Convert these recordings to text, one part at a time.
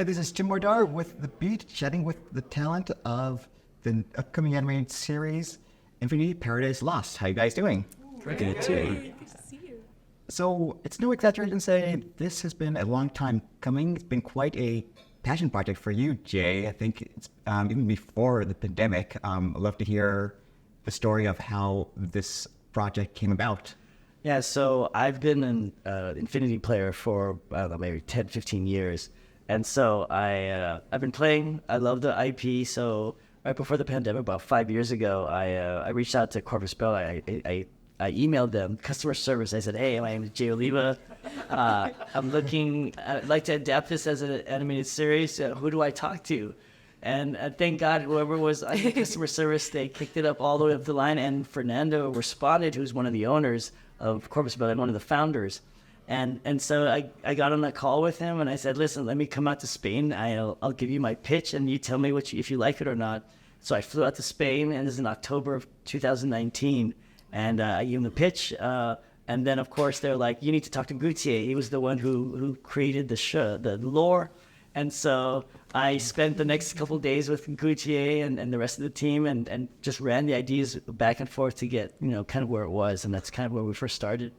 This is Tim Mordar with The Beat, chatting with the talent of the upcoming animated series, Infinity Paradise Lost. How you guys doing? Good too. Good to see you. So it's no exaggeration to say this has been a long time coming. It's been quite a passion project for you, Jay. I think it's even before the pandemic. I'd love to hear the story of how this project came about. Yeah, so I've been an Infinity player for, I don't know, maybe 10, 15 years. And so I've been playing. I love the IP. So right before the pandemic, about 5 years ago, I reached out to Corvus Bell. I emailed them, customer service. I said, hey, my name is Jay Oliva. I'd like to adapt this as an animated series. Who do I talk to? And thank God, whoever was in customer service, they kicked it up all the way up the line. And Fernando responded, who's one of the owners of Corvus Bell and one of the founders. And so I got on that call with him and I said, listen, let me come out to Spain. I'll give you my pitch and you tell me if you like it or not. So I flew out to Spain, and this is in October of 2019. And I gave him the pitch. And then, of course, they're like, you need to talk to Gutier. He was the one who created the show, the lore. And so I spent the next couple of days with Gutier and the rest of the team and just ran the ideas back and forth to get, kind of where it was. And that's kind of where we first started.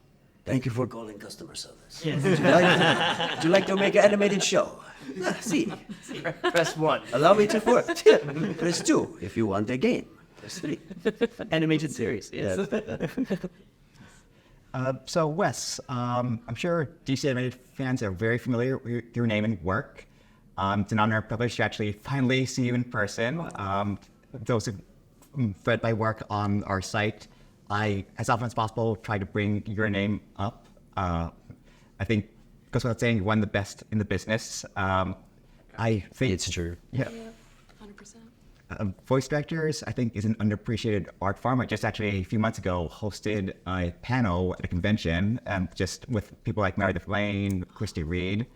Thank you for calling customer service. Yes. Would you like to make an animated show? See. Press 1. Allow me to work. Press 2 if you want a game. Press 3. Animated series, yes. So Wes, I'm sure DC animated fans are very familiar with your name and work. It's an honor and privilege to actually finally see you in person. Those who've read my work on our site, I, as often as possible, try to bring your name up. I think, goes without saying, you're one of the best in the business. I think It's true. Yeah. 100%. Voice directors, I think, is an underappreciated art form. I just actually, a few months ago, hosted a panel at a convention, just with people like Meredith Lane, Christy Reed.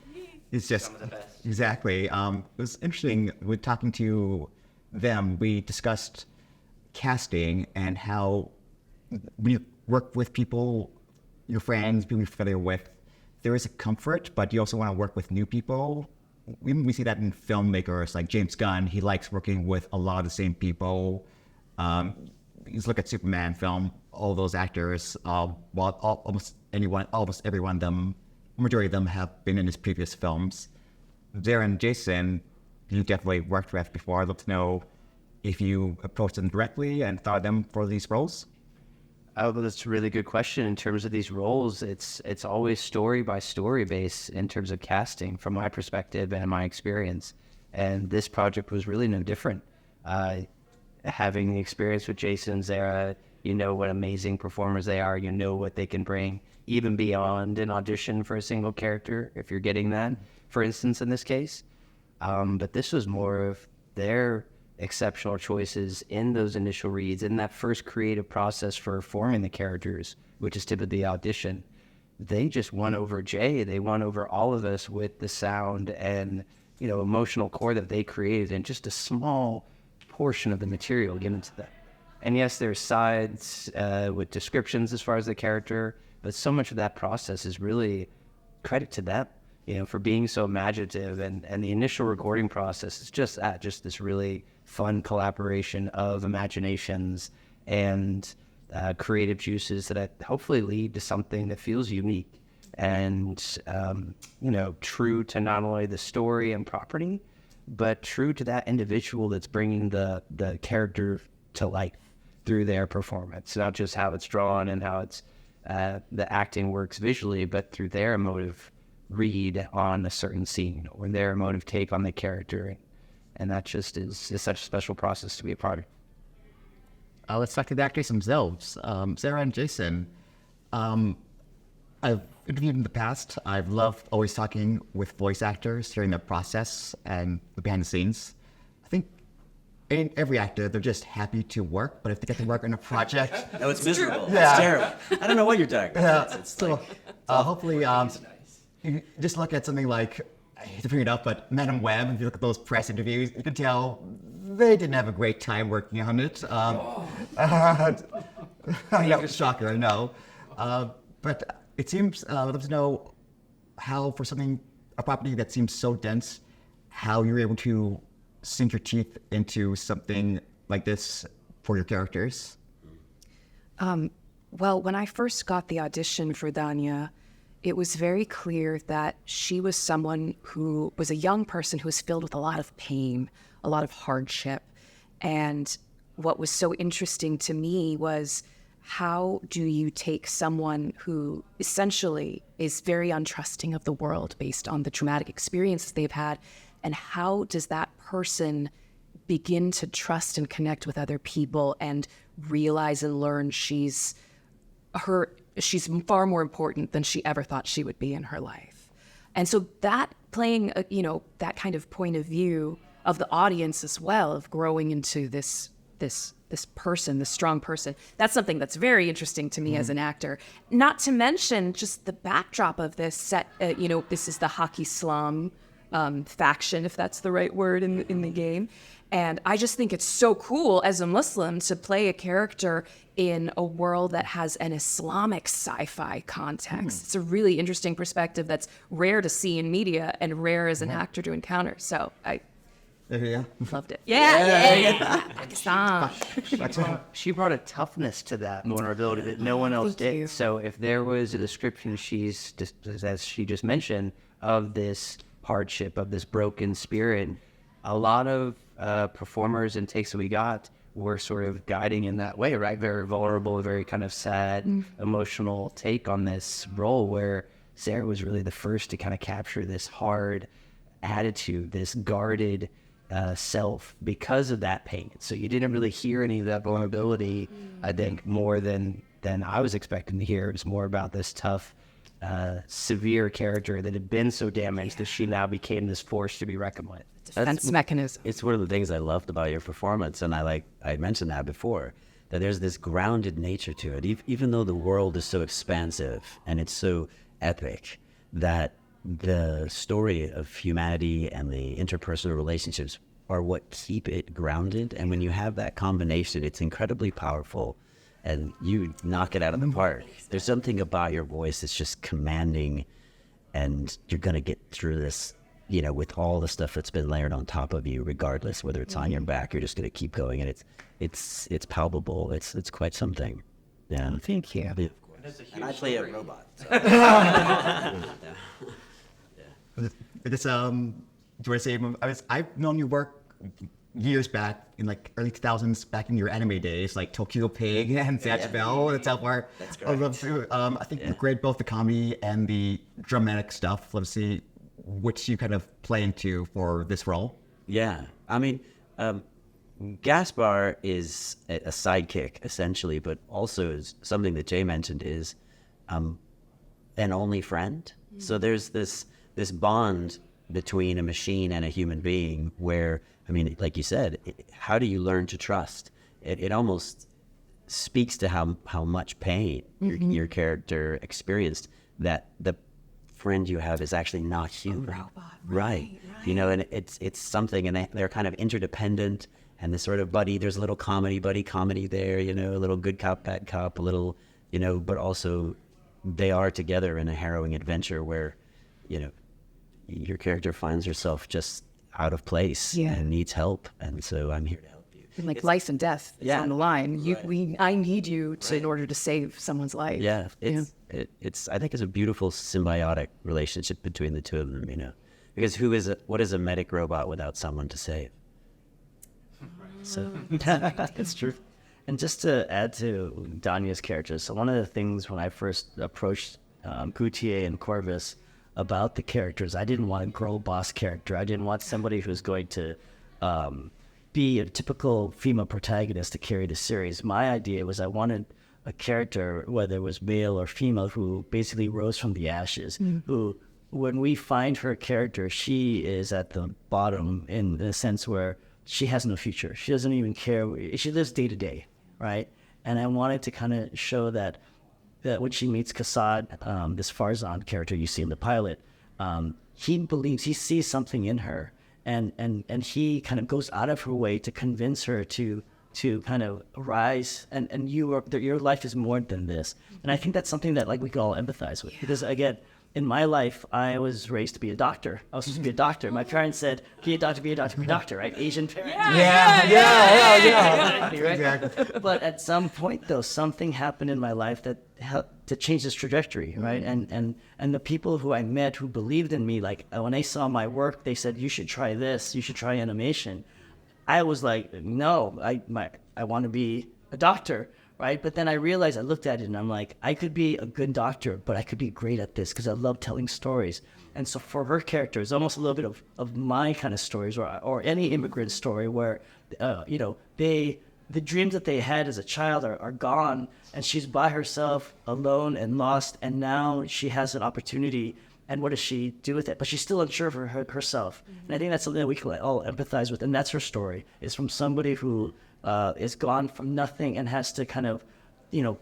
It's just, Some of the best. exactly. It was interesting, with talking to them, we discussed casting and how when you work with people, your friends, people you're familiar with, there is a comfort, but you also want to work with new people. We see that in filmmakers like James Gunn. He likes working with a lot of the same people. You just look at Superman film, all those actors, almost everyone of them, majority of them have been in his previous films. Zehra and Jason, you definitely worked with before. I'd love to know if you approached them directly and thought of them for these roles. Oh, that's a really good question. In terms of these roles, it's always story by story based in terms of casting from my perspective and my experience. And this project was really no different. Having the experience with Jason and Zehra, you know what amazing performers they are. You know what they can bring, even beyond an audition for a single character, if you're getting that, for instance, in this case. But this was more of their exceptional choices in those initial reads, in that first creative process for forming the characters, which is typically the audition. They just won over Jay. They won over all of us with the sound and, emotional core that they created in just a small portion of the material given to them. And yes, there's sides with descriptions as far as the character, but so much of that process is really credit to them, for being so imaginative. And the initial recording process is just this really fun collaboration of imaginations and creative juices that hopefully lead to something that feels unique and, true to not only the story and property, but true to that individual that's bringing the character to life through their performance, not just how it's drawn and how it's the acting works visually, but through their emotive read on a certain scene or their emotive take on the character. And that just is such a special process to be a part of. Let's talk to the actors themselves. Zehra and Jason, I've interviewed in the past. I've loved always talking with voice actors, hearing their process and the behind the scenes. I think in every actor, they're just happy to work, but if they get to work on a project... No, it's miserable. Yeah. It's terrible. I don't know what you're talking about. Yeah. So hopefully, you just look at something like, I hate to bring it up, but Madam Web, if you look at those press interviews, you can tell they didn't have a great time working on it. Shocker, I know. But it seems, I'd love to know how, for a property that seems so dense, how you're able to sink your teeth into something like this for your characters? Well, when I first got the audition for Danya, it was very clear that she was someone who was a young person who was filled with a lot of pain, a lot of hardship. And what was so interesting to me was, how do you take someone who essentially is very untrusting of the world based on the traumatic experiences they've had, and how does that person begin to trust and connect with other people and realize and learn she's far more important than she ever thought she would be in her life. And so that playing, that kind of point of view of the audience as well, of growing into this person, this strong person, that's something that's very interesting to me as an actor. Not to mention just the backdrop of this set. This is the hockey slum faction, if that's the right word in the game. And I just think it's so cool as a Muslim to play a character in a world that has an Islamic sci-fi context. It's a really interesting perspective that's rare to see in media and rare as an actor to encounter. So I loved it. Pakistan. She brought a toughness to that vulnerability that no one else did. you. So if there was a description as she just mentioned, of this hardship, of this broken spirit, a lot of performers and takes that we got were sort of guiding in that way, right? Very vulnerable, very kind of sad, emotional take on this role, where Zehra was really the first to kind of capture this hard attitude, this guarded self because of that pain. So you didn't really hear any of that vulnerability, I think, more than I was expecting to hear. It was more about this tough, severe character that had been so damaged that she now became this force to be reckoned with. Defense mechanism. It's one of the things I loved about your performance, and I mentioned that before, that there's this grounded nature to it. Even though the world is so expansive and it's so epic, that the story of humanity and the interpersonal relationships are what keep it grounded. And when you have that combination, it's incredibly powerful, and you knock it out of the park. There's something about your voice that's just commanding, and you're going to get through this, with all the stuff that's been layered on top of you, regardless whether it's on your back, you're just going to keep going, and it's palpable. It's quite something. Yeah. Thank you. And I play a robot. So. This, do I say, I've known your work years back in like early 2000s, back in your anime days, like Tokyo Pig and Zatch Bell. That's how far I love to. I think you grade both the comedy and the dramatic stuff. Let's see which you kind of play into for this role. Yeah, I mean, Gaspar is a sidekick essentially, but also is something that Jay mentioned is an only friend. So there's this bond between a machine and a human being where, I mean, like you said, how do you learn to trust? It almost speaks to how much pain your character experienced, that the friend you have is actually not human. A robot. Right. And it's something, and they're kind of interdependent, and this sort of there's a little buddy comedy there, a little good cop, bad cop, a little, but also they are together in a harrowing adventure where, your character finds herself just out of place and needs help. And so I'm here to help you. And like life and death is on the line. I need you in order to save someone's life. Yeah. It's I think it's a beautiful symbiotic relationship between the two of them, because what is a medic robot without someone to save? So that's true. And just to add to Danya's character, so one of the things when I first approached Gutier and Corvus about the characters, I didn't want a girl boss character. I didn't want somebody who's going to be a typical female protagonist to carry the series. My idea was I wanted a character, whether it was male or female, who basically rose from the ashes, who, when we find her character, she is at the bottom in the sense where she has no future. She doesn't even care. She lives day to day, right? And I wanted to kind of show that when she meets Kassad, this Farzan character you see in the pilot, he sees something in her, and he kind of goes out of her way to convince her to kind of rise, and your life is more than this. And I think that's something that we can all empathize with, because again, in my life, I was raised to be a doctor. I was supposed to be a doctor. My parents said, be a doctor, be a doctor, be a doctor, right? Asian parents. Yeah. Right? Exactly. But at some point, though, something happened in my life that helped to change this trajectory, right? And the people who I met who believed in me, like when they saw my work, they said, you should try this, you should try animation. I was like, no, I want to be a doctor, right? But then I realized, I looked at it and I'm like, I could be a good doctor, but I could be great at this because I love telling stories. And so for her character, it's almost a little bit of my kind of stories or any immigrant story where, the dreams that they had as a child are gone, and she's by herself, alone and lost, and now she has an opportunity, and what does she do with it? But she's still unsure of herself. And I think that's something that we can all empathize with, and that's her story. It's from somebody who is gone from nothing and has to kind of,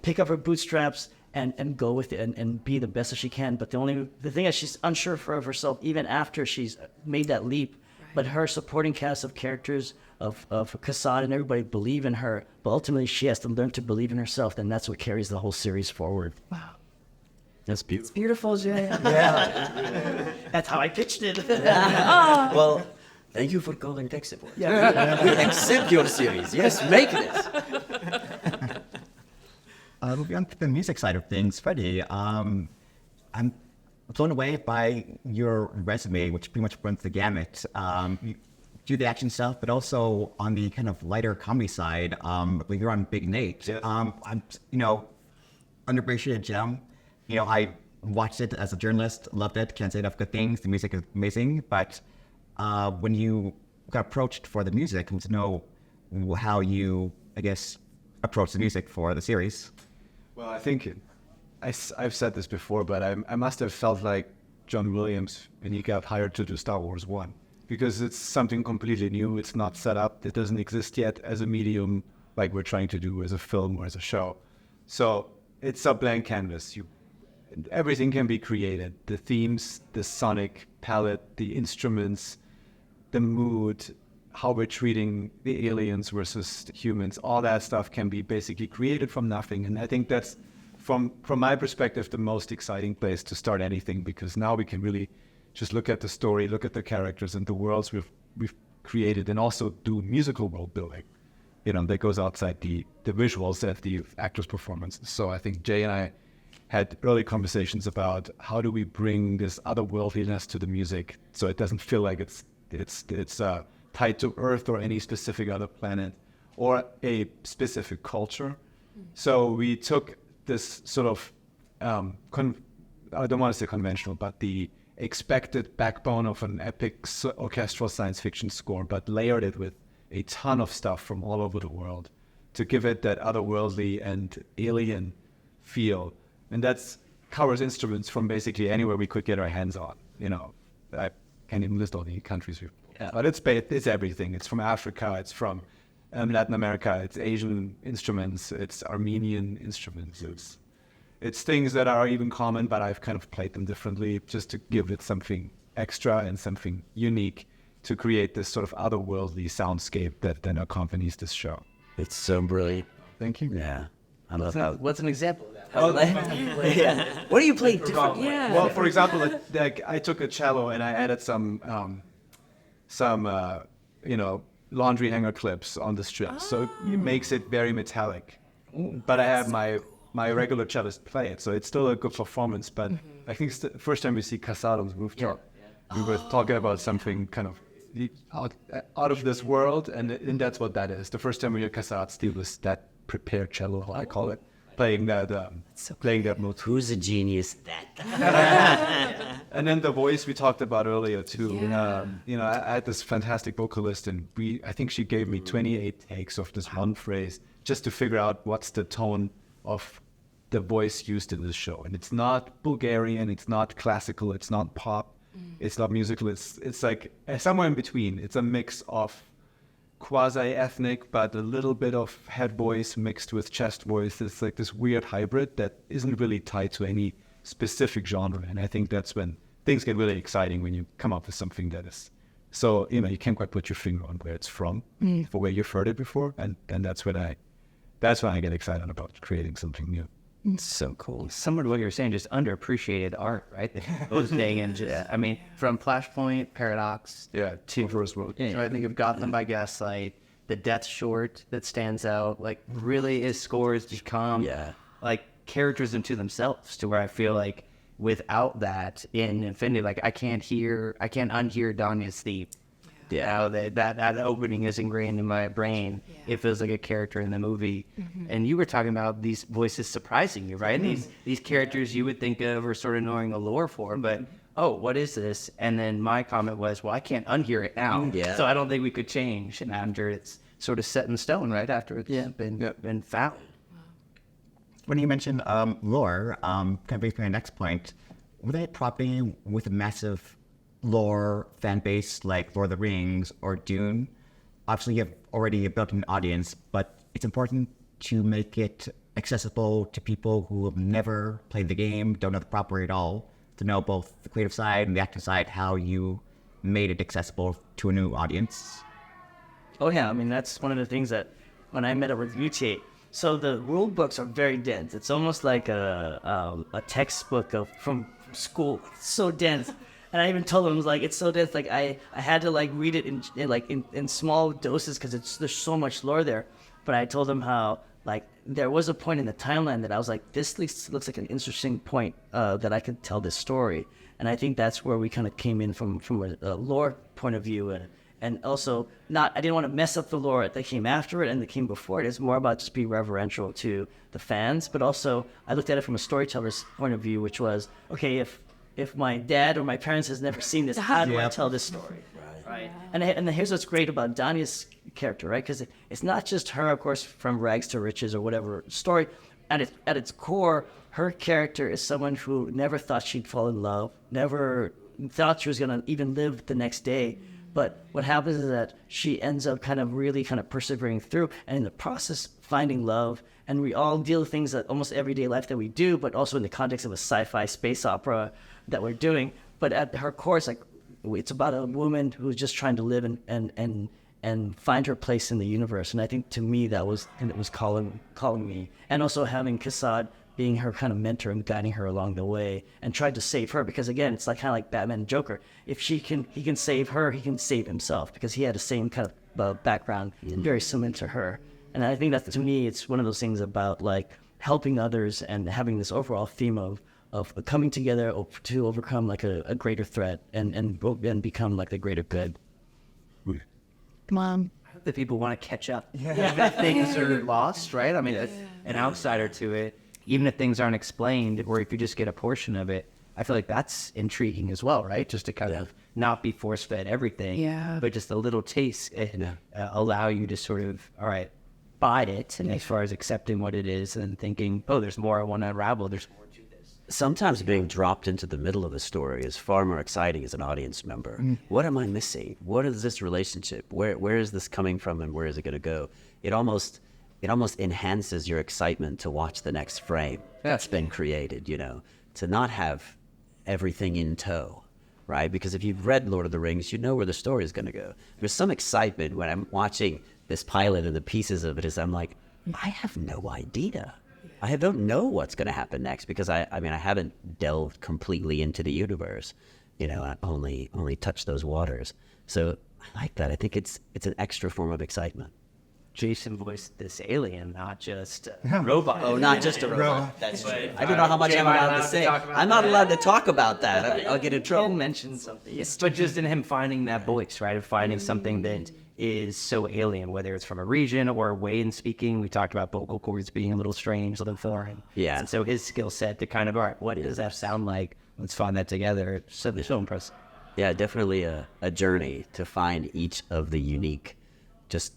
pick up her bootstraps and go with it and be the best that she can. But the thing is, she's unsure of herself even after she's made that leap. But her supporting cast of characters of Kassad and everybody believe in her, but ultimately she has to learn to believe in herself, and that's what carries the whole series forward. Wow. That's beautiful. It's beautiful, Jay. That's how I pitched it. Well, thank you for calling tech support. We accept your series. Yes, make this. Moving on to the music side of things, Freddie, I'm blown away by your resume, which pretty much runs the gamut. You do the action stuff, but also on the kind of lighter comedy side, I believe you're on Big Nate. Yes. I'm, underappreciated gem. I watched it as a journalist, loved it, can't say enough good things. The music is amazing, but when you got approached for the music, I want to know how you, approach the music for the series. Well, I think I've said this before, but I must have felt like John Williams when he got hired to do Star Wars 1, because it's something completely new. It's not set up. It doesn't exist yet as a medium like we're trying to do as a film or as a show. So it's a blank canvas. Everything can be created. The themes, the sonic palette, the instruments, the mood, how we're treating the aliens versus the humans, all that stuff can be basically created from nothing. And I think that's, from my perspective, the most exciting place to start anything, because now we can really just look at the story, look at the characters and the worlds we've created, and also do musical world building, that goes outside the visuals and the actors' performances. So I think Jay and I had early conversations about how do we bring this otherworldliness to the music so it doesn't feel like it's tied to Earth or any specific other planet or a specific culture. So we took this sort of, I don't want to say conventional, but the expected backbone of an epic orchestral science fiction score, but layered it with a ton of stuff from all over the world to give it that otherworldly and alien feel. And that covers instruments from basically anywhere we could get our hands on. I can't even list all the countries we've. Yeah. But it's everything. It's from Africa, it's from Latin America, it's Asian instruments, it's Armenian instruments. It's things that are even common, but I've kind of played them differently just to give it something extra and something unique to create this sort of otherworldly soundscape that then accompanies this show. It's so brilliant. Thank you. Yeah. I love that. What's an example of that? What do you play different? Yeah. Well, for example, I took a cello and I added some laundry hanger clips on the strings, so it makes it very metallic. But I have my regular cellist play it, so it's still a good performance. But I think it's the first time we see Kassad on the rooftop. We were talking about something kind of out of this world, and that's what that is. The first time we hear Kassad steal that prepared cello, I call it, playing that motif. Who's a genius? And then the voice we talked about earlier too. Yeah. I had this fantastic vocalist, and I think she gave me 28 takes of this one phrase just to figure out what's the tone of the voice used in this show. And it's not Bulgarian, it's not classical, it's not pop, it's not musical. It's like somewhere in between. It's a mix of quasi-ethnic, but a little bit of head voice mixed with chest voice. It's like this weird hybrid that isn't really tied to any specific genre. And I think that's when things get really exciting, when you come up with something that is so, you can't quite put your finger on where it's from, for where you've heard it before. And that's when I get excited about creating something new. So cool. Similar to what you were saying, just underappreciated art, right? Those day and I mean, from Flashpoint Paradox to First World. so I think of Gotham by Gaslight, the Death Short that stands out. Like, really, his scores become like characters into themselves, to where I feel like without that in Infinity, like I can't unhear Danya's theme. Now that opening is ingrained in my brain. It feels like a character in the movie. And you were talking about these voices surprising you, right? These characters you would think of or sort of knowing the lore for, but oh, what is this? And then my comment was, well, I can't unhear it now. So I don't think we could change. And after it's sort of set in stone, right? After it's been found. When you mentioned lore, kind of brings me to my next point. With a property with a massive lore fan base like Lord of the Rings or Dune, obviously you have already a built-in audience, but it's important to make it accessible to people who have never played the game, don't know the property at all, to know both the creative side and the acting side, how you made it accessible to a new audience. Oh yeah, I mean, that's one of the things that when I met up with Gutier, so the rule books are very dense. It's almost like a textbook from school. It's so dense. And I even told him, I was like, it's so dense. Like I had to like read it in small doses because there's so much lore there. But I told him how like there was a point in the timeline that I was like, this looks like an interesting point that I could tell this story. And I think that's where we kind of came in from a lore point of view. And also, I didn't want to mess up the lore that came after it and that came before it. It's more about just being reverential to the fans. But also, I looked at it from a storyteller's point of view, which was, okay, if my dad or my parents has never seen this, how do I tell this story? Right. And here's what's great about Danya's character, right? Because it's not just her, of course, from rags to riches or whatever story. At its core, her character is someone who never thought she'd fall in love, never thought she was going to even live the next day. But what happens is that she ends up really persevering through, and in the process, finding love. And we all deal with things that almost everyday life that we do, but also in the context of a sci-fi space opera that we're doing. But at her core, it's about a woman who's just trying to live and find her place in the universe. And I think to me it was calling me. And also having Kassad being her kind of mentor and guiding her along the way and tried to save her, because again, it's kind of like Batman and Joker. If he can save her, he can save himself, because he had the same kind of background, very similar to her. And I think that to me, it's one of those things about like helping others and having this overall theme of coming together to overcome like a greater threat and become like the greater good. Come on. I hope that people want to catch up. Even if things are lost, right? I mean, as an outsider to it, even if things aren't explained, or if you just get a portion of it, I feel like that's intriguing as well, right? Just to kind of not be force-fed everything, but just a little taste and allow you to sort of, all right, buy it, and as far as accepting what it is and thinking, oh, there's more I want to unravel, there's more to this. Sometimes being dropped into the middle of a story is far more exciting as an audience member. What am I missing? What is this relationship? Where is this coming from, and where is it going to go? It almost enhances your excitement to watch the next frame that's been created, to not have everything in tow, right? Because if you've read Lord of the Rings, you know where the story is going to go. There's some excitement when I'm watching this pilot and the pieces of it, is I'm like, I have no idea. I don't know what's going to happen next, because I haven't delved completely into the universe. I only touched those waters. So I like that. I think it's an extra form of excitement. Jason voiced this alien, not just a robot. Oh, not just a robot. That's true. I don't know how much I'm allowed to say. I'm not allowed to talk about that. I'll get in trouble. Don't mention something. But just in him finding that voice, right? Of finding something that is so alien, whether it's from a region or a way in speaking. We talked about vocal cords being a little strange, a little foreign. Yeah. And so his skill set to kind of, all right, what does that sound like? Let's find that together. So impressive. Yeah, definitely a journey to find each of the unique, just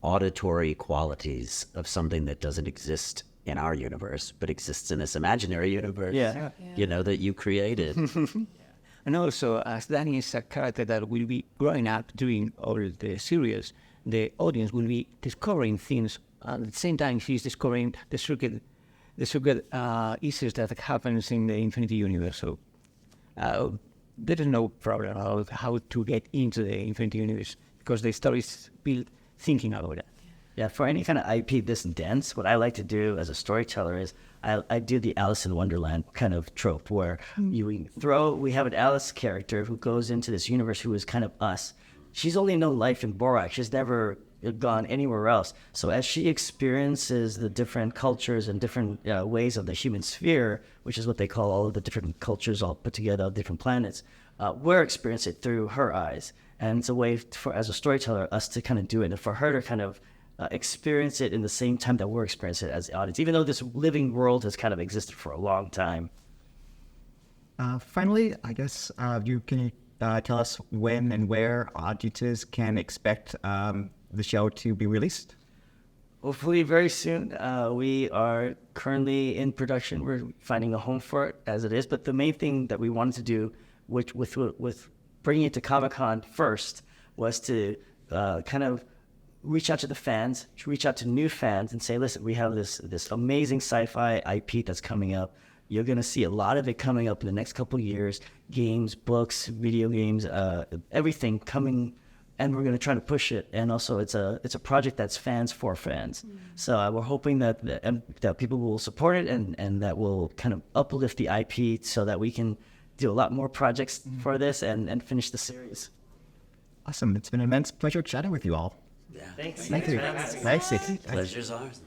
auditory qualities of something that doesn't exist in our universe, but exists in this imaginary universe, that you created. And also, as Danny is a character that will be growing up during all the series, the audience will be discovering things. At the same time, she's discovering the circuit issues that happens in the Infinity Universe. So there is no problem about how to get into the Infinity Universe, because the story is built thinking about it. Yeah, for any kind of IP this dense, what I like to do as a storyteller is I do the Alice in Wonderland kind of trope where we have an Alice character who goes into this universe who is kind of us. She's only known life in Borak. She's never gone anywhere else. So as she experiences the different cultures and different ways of the human sphere, which is what they call all of the different cultures all put together of different planets, we're experiencing it through her eyes. And it's a way for, as a storyteller, us to kind of do it, and for her to kind of experience it in the same time that we're experiencing it as the audience, even though this living world has kind of existed for a long time. Finally, I guess you can tell us when and where audiences can expect the show to be released? Hopefully very soon. We are currently in production. We're finding a home for it as it is. But the main thing that we wanted to do, which with bringing it to Comic-Con first, was to kind of reach out to the fans, reach out to new fans and say, listen, we have this amazing sci-fi IP that's coming up. You're going to see a lot of it coming up in the next couple of years. Games, books, video games, everything coming, and we're going to try to push it. And also, it's a project that's fans for fans. So we're hoping that people will support it and that will kind of uplift the IP so that we can do a lot more projects for this and finish the series. Awesome. It's been an immense pleasure chatting with you all. Yeah. Thanks. Thank you. Nice. Pleasure's ours.